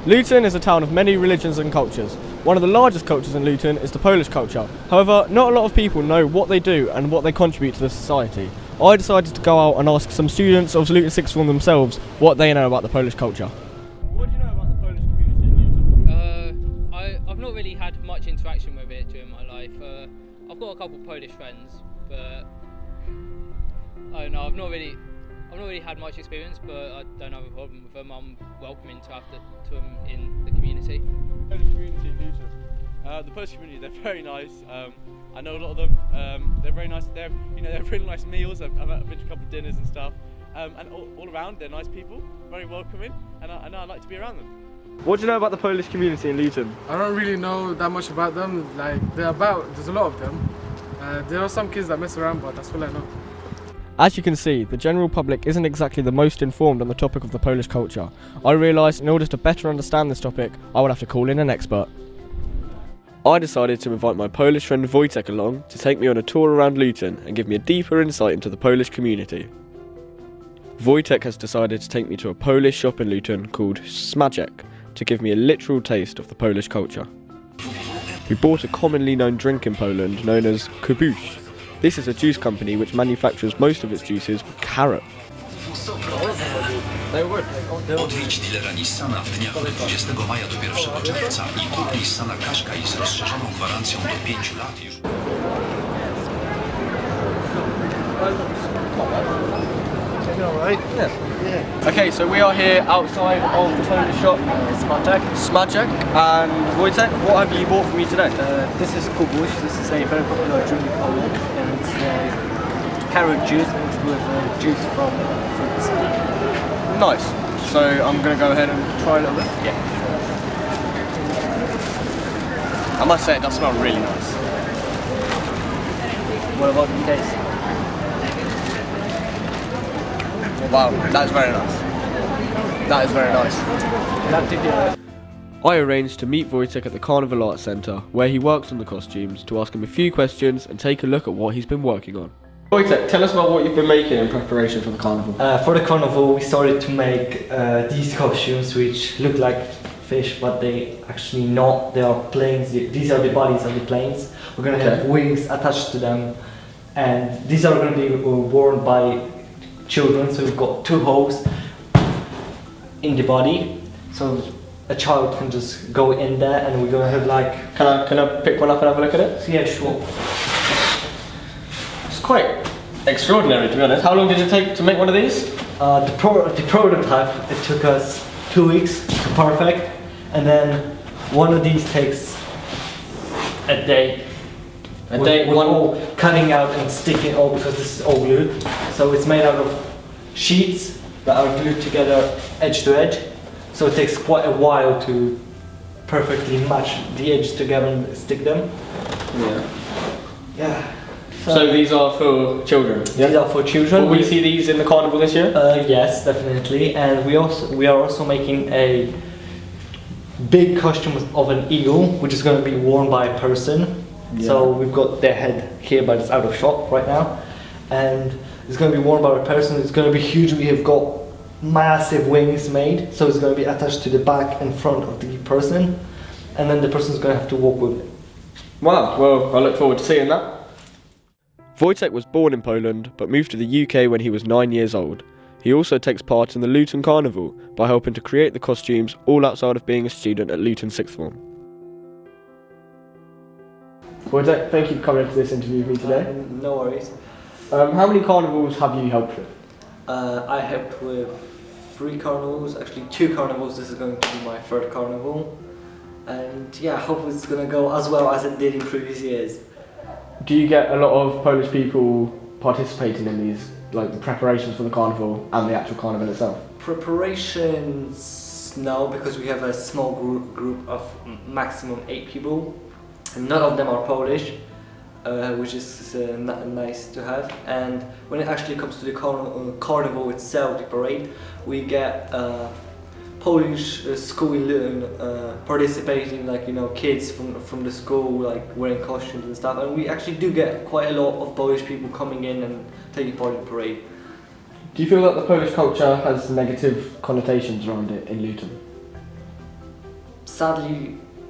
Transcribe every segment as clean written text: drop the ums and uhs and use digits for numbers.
Luton is a town of many religions and cultures. One of the largest cultures in Luton is the Polish culture. However, not a lot of people know what they do and what they contribute to the society. I decided to go out and ask some students of Luton Sixth Form themselves what they know about the Polish culture. What do you know about the Polish community in Luton? I've not really had much interaction with it during my life. I've got a couple of Polish friends, but I don't know, I've not really had much experience, but I don't have a problem with them. I'm welcoming to them in the community. Polish community in Luton. The Polish community, they're very nice. I know a lot of them. They're very nice. They're really nice meals. I've been to a couple of dinners and stuff. And all around, they're nice people, very welcoming, and I like to be around them. What do you know about the Polish community in Luton? I don't really know that much about them. There's a lot of them. There are some kids that mess around, but that's all I know. As you can see, the general public isn't exactly the most informed on the topic of the Polish culture. I realised in order to better understand this topic, I would have to call in an expert. I decided to invite my Polish friend Wojtek along to take me on a tour around Luton and give me a deeper insight into the Polish community. Wojtek has decided to take me to a Polish shop in Luton called Smaczek to give me a literal taste of the Polish culture. We bought a commonly known drink in Poland known as kubuś. This is a juice company which manufactures most of its juices with carrot. Odwiedź dealera Nissana w dniach od 20 maja do 1 czerwca i kup Nissana Qashqai z rozszerzoną gwarancją do 5 lat już. Okay, so we are here outside of the Polish shop Smaczek, and Wojtek, what have you bought for me today? This is kubuś. This is a very popular drink in Poland, and it's carrot juice mixed with juice from fruits. Nice. So I'm going to go ahead and try a little bit. Yeah. I must say it does smell really nice. What about the taste? Wow, that's very nice. That is very nice. Glad to hear it. I arranged to meet Wojtek at the Carnival Arts Centre, where he works on the costumes, to ask him a few questions and take a look at what he's been working on. Wojtek, tell us about what you've been making in preparation for the carnival. For the carnival, we started to make these costumes, which look like fish, but they actually not. They are planes. These are the bodies of the planes. We're gonna have wings attached to them, and these are gonna be worn by children. So we've got 2 holes in the body, so a child can just go in there, and we're gonna have like. Can I pick one up and have a look at it? Yeah, sure. It's quite extraordinary, to be honest. How long did it take to make one of these? The prototype, it took us 2 weeks to perfect, and then one of these takes a day. With all cutting out and sticking all, because this is all glued. So it's made out of sheets that are glued together edge to edge. So it takes quite a while to perfectly match the edges together and stick them. Yeah. So these are for children? These are for children. Will we see these in the carnival this year? Yes, definitely. And we are also making a big costume of an eagle, which is going to be worn by a person. Yeah. So we've got their head here, but it's out of shot right now. And it's going to be worn by a person. It's going to be huge. We have got massive wings made, so it's going to be attached to the back and front of the person, and then the person's going to have to walk with it. Wow, well, I look forward to seeing that. Wojtek was born in Poland, but moved to the UK when he was 9 years old. He also takes part in the Luton Carnival by helping to create the costumes, all outside of being a student at Luton Sixth Form. Wojtek, thank you for coming into this interview with me today. No worries. How many carnivals have you helped with? I helped with 3 carnivals, actually 2 carnivals. This is going to be my 3rd carnival. And yeah, hopefully it's going to go as well as it did in previous years. Do you get a lot of Polish people participating in these, like the preparations for the carnival and the actual carnival itself? Preparations, no, because we have a small group of maximum 8 people. And none of them are Polish, which is nice to have. And when it actually comes to the carnival itself, the parade, we get Polish school in Luton participating, like, you know, kids from the school, like wearing costumes and stuff. And we actually do get quite a lot of Polish people coming in and taking part in the parade. Do you feel that the Polish culture has negative connotations around it in Luton?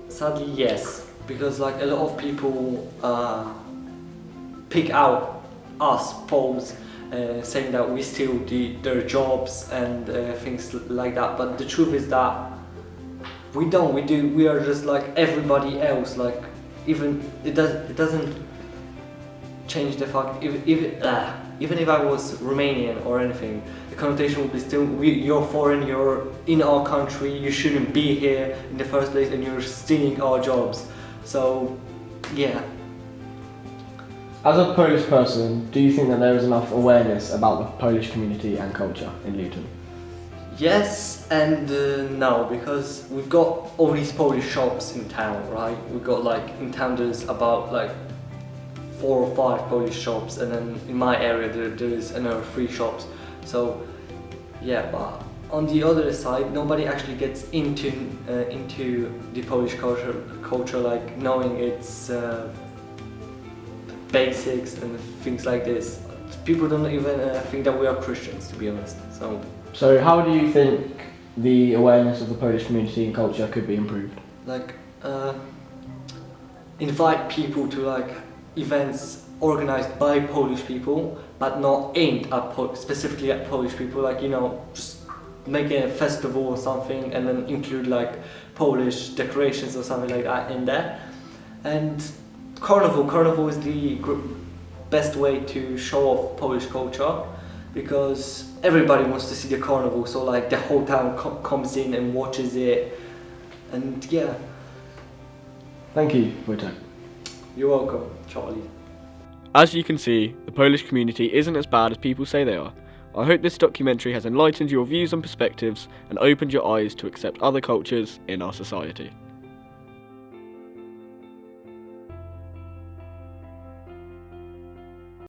sadly, yes, because like a lot of people pick out us Poles, saying that we steal their jobs and things like that. But the truth is that we don't. We are just like everybody else. Like even it doesn't change the fact. Even if I was Romanian or anything, the connotation would be still, you're foreign, you're in our country, you shouldn't be here in the first place, and you're stealing our jobs. So, yeah. As a Polish person, do you think that there is enough awareness about the Polish community and culture in Luton? Yes and no, because we've got all these Polish shops in town, right? We've got like, in town there's about like 4 or 5 Polish shops, and then in my area there is another 3 shops. So yeah, but on the other side, nobody actually gets into the Polish culture, like knowing its basics and things like this. People don't even think that we are Christians, to be honest. So how do you think the awareness of the Polish community and culture could be improved? Like invite people to like events organized by Polish people, but not aimed at specifically at Polish people. Like, you know, just make a festival or something and then include like Polish decorations or something like that in there. And carnival is the best way to show off Polish culture, because everybody wants to see the carnival, so like the whole town comes in and watches it. And yeah. Thank you, Wojtek. You're welcome, Charlie. As you can see, the Polish community isn't as bad as people say they are. I hope this documentary has enlightened your views and perspectives and opened your eyes to accept other cultures in our society.